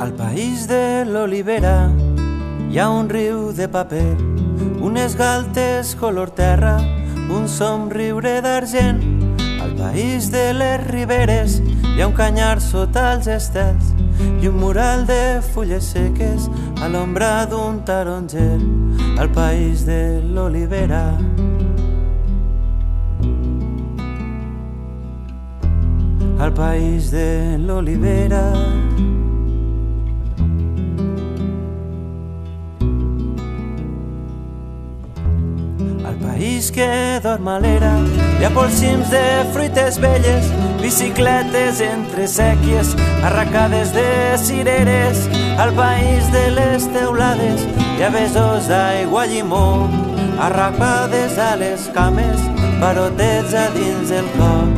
Al país de l'olivera hi ha un riu de paper, unes galtes color terra, un somriure d'argent. Al país de les riberes hi ha un canyar sota els estels i un mural de fulles seques a l'ombra d'un taronger. Al país de l'olivera. Al país de l'olivera. Al país que dorm a l'era hi ha polsims de fruites velles, bicicletes entre sèquies, arracades de cireres. Al país de les teulades hi ha besos d'aigua llimó, arracades a les cames, barotets a dins el cor.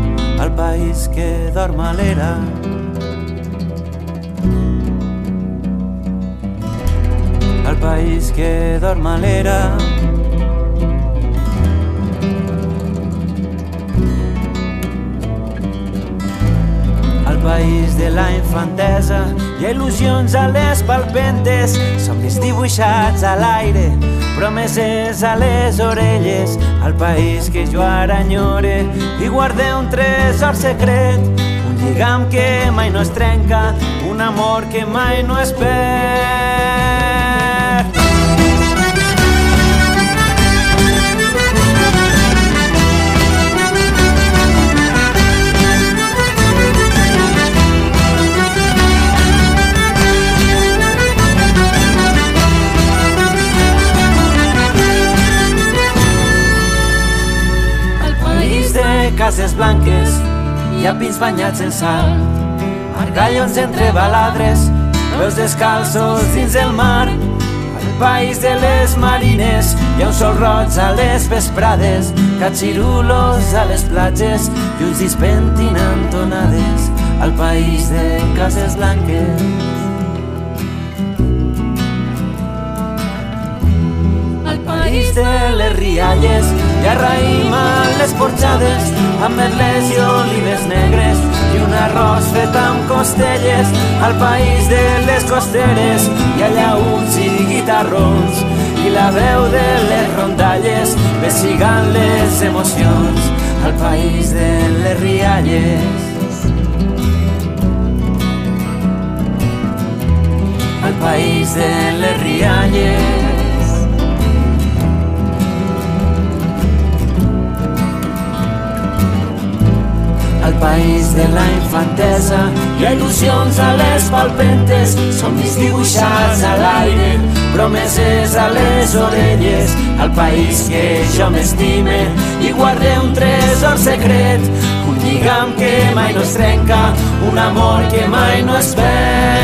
Al país que dorm a l'era. Al país que dorm a l'era. Al país de la infantesa hi ha il·lusions a les palpentes, somnis dibuixats a l'aire, promeses a les orelles. Al país que jo ara enyore i guardé un tresor secret, un lligam que mai no es trenca, un amor que mai no es perd. Cases blanques, hi ha pins banyats en sal, margallons entre baladres, veus descalços dins el mar. Al país de les marines hi ha un sol roig a les vesprades, catxirulos a les platges i uns dits pentinant tonades. Al país de cases blanques. Al país de les rialles hi ha raïm a les porxades, amb merlets i olives negres i un arròs fet amb costelles. Al país de les costeres hi ha llaüts i guitarrons i la veu de les rondalles vestigant les emocions. Al país de les rialles. Al país de les rialles. Al país de la infantesa hi ha il·lusions a les palpentes, somnis dibuixats a l'aire, promeses a les orelles. Al país que jo m'estime i guardé un tresor secret, un lligam que mai no es trenca, un amor que mai no es perd.